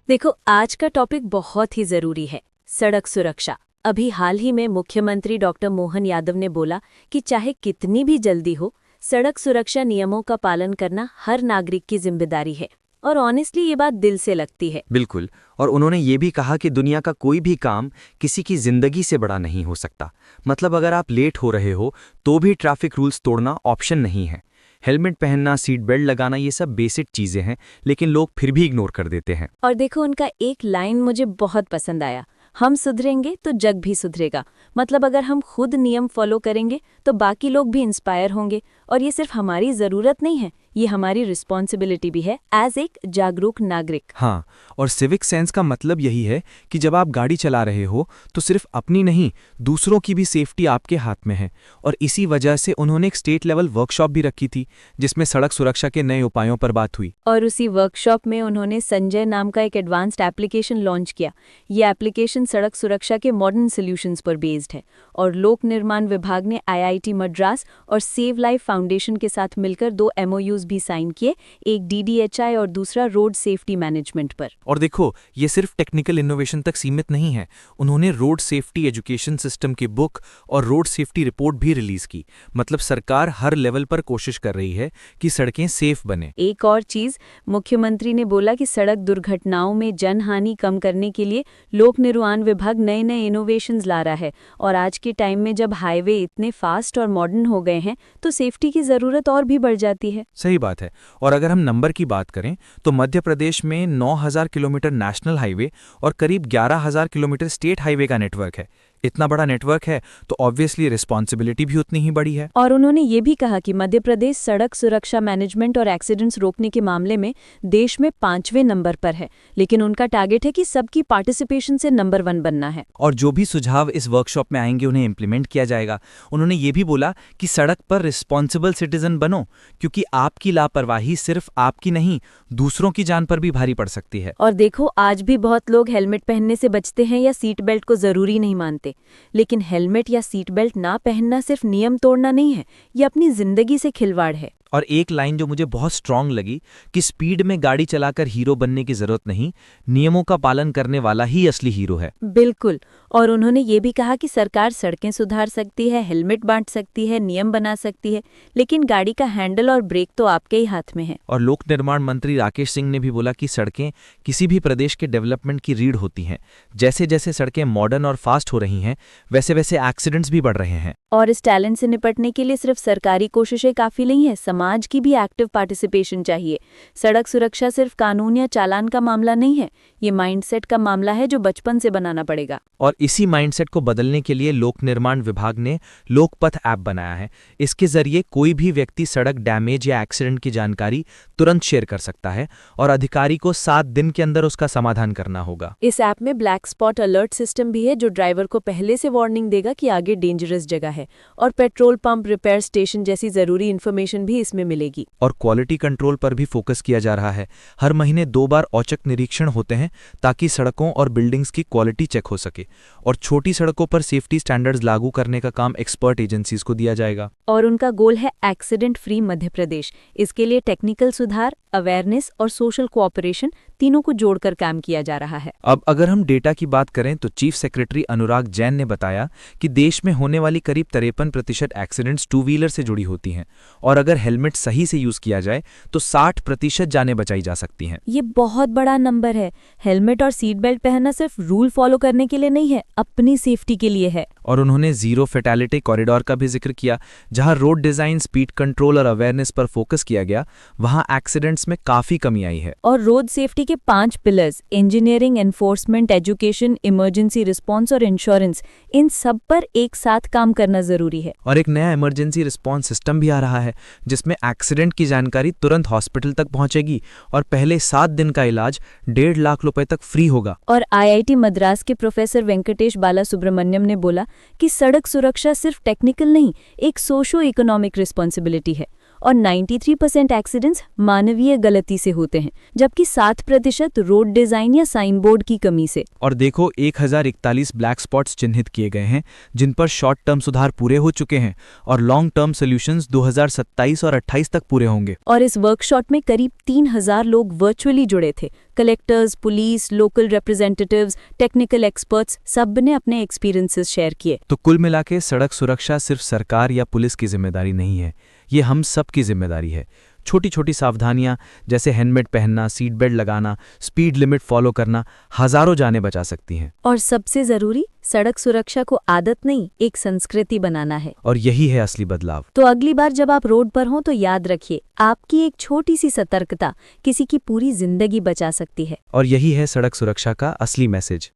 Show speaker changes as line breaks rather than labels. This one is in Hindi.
देखो, आज का टॉपिक बहुत ही जरूरी है, सड़क सुरक्षा। अभी हाल ही में मुख्यमंत्री डॉक्टर मोहन यादव ने बोला कि चाहे कितनी भी जल्दी हो, सड़क सुरक्षा नियमों का पालन करना हर नागरिक की जिम्मेदारी है। और ऑनेस्टली ये बात दिल से लगती है।
बिल्कुल। और उन्होंने ये भी कहा कि दुनिया का कोई भी काम किसी की जिंदगी से बड़ा नहीं हो सकता। मतलब अगर आप लेट हो रहे हो तो भी ट्रैफिक रूल्स तोड़ना ऑप्शन नहीं है। हेलमेट पहनना, सीट बेल्ट लगाना, ये सब बेसिक चीजें हैं, लेकिन लोग फिर भी इग्नोर कर देते हैं।
और देखो, उनका एक लाइन मुझे बहुत पसंद आया, हम सुधरेंगे तो जग भी सुधरेगा। मतलब अगर हम खुद नियम फॉलो करेंगे तो बाकी लोग भी इंस्पायर होंगे। और ये सिर्फ हमारी ज़रूरत नहीं है, ये हमारी रिस्पॉन्सिबिलिटी भी है एज एक जागरूक नागरिक।
हाँ, और सिविक सेंस का मतलब यही है कि जब आप गाड़ी चला रहे हो तो सिर्फ अपनी नहीं, दूसरों की भी सेफ्टी आपके हाथ में है। और इसी वजह से उन्होंने एक स्टेट लेवल वर्कशॉप भी रखी थी जिसमें सड़क सुरक्षा के नए उपायों पर बात हुई।
और उसी वर्कशॉप में उन्होंने संजय नाम का एक एडवांस्ड एप्लीकेशन लॉन्च किया। ये एप्लीकेशन सड़क सुरक्षा के मॉडर्न सॉल्यूशंस पर बेस्ड है। और लोक निर्माण विभाग ने आईआईटी मद्रास और सेव लाइफ फाउंडेशन के साथ मिलकर 2 MOUs भी साइन किए, एक DDHI और दूसरा रोड सेफ्टी मैनेजमेंट पर।
और देखो, ये सिर्फ टेक्निकल इनोवेशन तक सीमित नहीं है। उन्होंने रोड सेफ्टी एजुकेशन सिस्टम की बुक और रोड सेफ्टी रिपोर्ट भी रिलीज की। मतलब सरकार हर लेवल पर कोशिश कर रही है कि सड़कें सेफ बने।
एक और चीज, मुख्यमंत्री ने बोला कि सड़क दुर्घटनाओं में जनहानि कम करने के लिए लोक निर्माण विभाग नए नए इनोवेशंस ला रहा है। और आज के टाइम में जब हाईवे इतने फास्ट और मॉडर्न हो गए हैं तो सेफ्टी की जरूरत और भी बढ़ जाती है।
सही बात है। और अगर हम नंबर की बात करें तो मध्य प्रदेश में 9,000 किलोमीटर नेशनल हाईवे और करीब 11,000 किलोमीटर स्टेट हाईवे का नेटवर्क है। इतना बड़ा नेटवर्क है तो ऑब्वियसली रिस्पॉन्सिबिलिटी भी उतनी ही बड़ी है।
और उन्होंने ये भी कहा कि मध्य प्रदेश सड़क सुरक्षा मैनेजमेंट और एक्सीडेंट्स रोकने के मामले में देश में 5वें नंबर पर है। लेकिन उनका टारगेट है कि सबकी पार्टिसिपेशन से नंबर 1 बनना है।
और जो भी सुझाव इस वर्कशॉप में आएंगे उन्हें इम्प्लीमेंट किया जाएगा। उन्होंने ये भी बोला कि सड़क पर रिस्पॉन्सिबल सिटीजन बनो, क्योंकि आपकी लापरवाही सिर्फ आपकी नहीं, दूसरों की जान पर भी भारी पड़ सकती है।
और देखो, आज भी बहुत लोग हेलमेट पहनने से बचते हैं या सीट बेल्ट को जरूरी नहीं मानते। लेकिन हेलमेट या सीट बेल्ट ना पहनना सिर्फ नियम तोड़ना नहीं है, ये अपनी जिंदगी से खिलवाड़ है।
और एक लाइन जो मुझे बहुत स्ट्रांग लगी कि स्पीड में गाड़ी चलाकर हीरो बनने की जरूरत नहीं, नियमों का पालन करने वाला ही असली हीरो है।
बिल्कुल। और उन्होंने ये भी कहा कि सरकार सड़कें सुधार सकती है, हेलमेट बांट सकती है, नियम बना सकती है, लेकिन गाड़ी का हैंडल और ब्रेक तो आपके ही हाथ में है।
और लोक निर्माण मंत्री राकेश सिंह ने भी बोला कि सड़कें किसी भी प्रदेश के डेवलपमेंट की रीढ़ होती हैं। जैसे जैसे सड़कें मॉडर्न और फास्ट हो रही हैं, वैसे वैसे एक्सीडेंट्स भी बढ़ रहे हैं।
और इस टैलेंट से निपटने के लिए सिर्फ सरकारी कोशिशें काफी नहीं है, समाज की भी एक्टिव पार्टिसिपेशन चाहिए। सड़क सुरक्षा सिर्फ कानून या चालान का मामला नहीं है, ये माइंडसेट का मामला है जो बचपन से बनाना पड़ेगा।
और इसी माइंडसेट को बदलने के लिए लोक निर्माण विभाग ने लोकपथ ऐप बनाया है। इसके जरिए कोई भी व्यक्ति सड़क डैमेज या एक्सीडेंट की जानकारी तुरंत शेयर कर सकता है और अधिकारी को 7 दिन के अंदर उसका समाधान करना होगा।
इस ऐप में ब्लैक स्पॉट अलर्ट सिस्टम भी है जो ड्राइवर को पहले से वार्निंग देगा कि आगे डेंजरस जगह है। और पेट्रोल पंप, रिपेयर स्टेशन जैसी जरूरी इन्फॉर्मेशन भी इसमें मिलेगी।
और क्वालिटी कंट्रोल पर भी फोकस किया जा रहा है। हर महीने 2 बार औचक निरीक्षण होते हैं ताकि सड़कों और बिल्डिंग्स की क्वालिटी चेक हो सके। और छोटी सड़कों पर सेफ्टी स्टैंडर्ड्स लागू करने का काम एक्सपर्ट एजेंसीज को दिया जाएगा।
और उनका गोल है एक्सीडेंट फ्री मध्य प्रदेश। इसके लिए टेक्निकल सुधार, अवेयरनेस और सोशल कोऑपरेशन तीनों को जोड़कर काम किया जा रहा है।
अब अगर हम डेटा की बात करें तो चीफ सेक्रेटरी अनुराग जैन ने बताया कि देश में होने वाली करीब 53% एक्सीडेंट्स 2 व्हीलर से जुड़ी होती हैं। और अगर हेलमेट सही से यूज किया जाए तो 60% जानें बचाई जा सकती हैं।
ये बहुत बड़ा नंबर है। हेलमेट और सीट बेल्ट पहनना सिर्फ रूल फॉलो करने के लिए नहीं है, अपनी सेफ्टी के लिए है।
और उन्होंने जीरो फैटेलिटी कॉरिडोर का भी जिक्र किया, जहां रोड डिजाइन, स्पीड कंट्रोल और अवेयरनेस पर फोकस किया गया, वहां एक्सीडेंट्स में काफी कमी आई है।
और रोड सेफ्टी के 5 pillars, engineering, enforcement, education, emergency response और इंश्योरेंस, इन सब पर एक साथ काम करना जरूरी है।
और एक नया इमरजेंसी रिस्पांस सिस्टम भी आ रहा है जिसमें एक्सीडेंट की जानकारी तुरंत हॉस्पिटल तक पहुंचेगी और पहले 7 दिन का इलाज 1.5 लाख रुपए तक फ्री होगा।
और आईआईटी मद्रास के प्रोफेसर वेंकटेश बाला सुब्रमण्यम ने बोला कि सड़क सुरक्षा सिर्फ टेक्निकल नहीं, एक सोशो इकोनॉमिक रिस्पॉन्सिबिलिटी है। और 93% एक्सीडेंट्स मानवीय गलती से होते हैं, जबकि 7% रोड डिजाइन या साइन बोर्ड की कमी से।
और देखो, 1041 ब्लैक स्पॉट्स चिन्हित किए गए हैं जिन पर शॉर्ट टर्म सुधार पूरे हो चुके हैं और लॉन्ग टर्म सॉल्यूशंस 2027 और 28 तक पूरे होंगे।
और इस वर्कशॉप में करीब 3000 लोग वर्चुअली जुड़े थे, collectors, police, local representatives, technical experts सब ने अपने एक्सपीरियंसेस शेयर किए।
तो कुल मिला के सड़क सुरक्षा सिर्फ सरकार या पुलिस की जिम्मेदारी नहीं है, ये हम सब की जिम्मेदारी है। छोटी छोटी सावधानियां जैसे हेलमेट पहनना, सीट बेल्ट लगाना, स्पीड लिमिट फॉलो करना हजारों जानें बचा सकती हैं।
और सबसे जरूरी, सड़क सुरक्षा को आदत नहीं, एक संस्कृति बनाना है।
और यही है असली बदलाव।
तो अगली बार जब आप रोड पर हों तो याद रखिए, आपकी एक छोटी सी सतर्कता किसी की पूरी जिंदगी बचा सकती है।
और यही है सड़क सुरक्षा का असली मैसेज।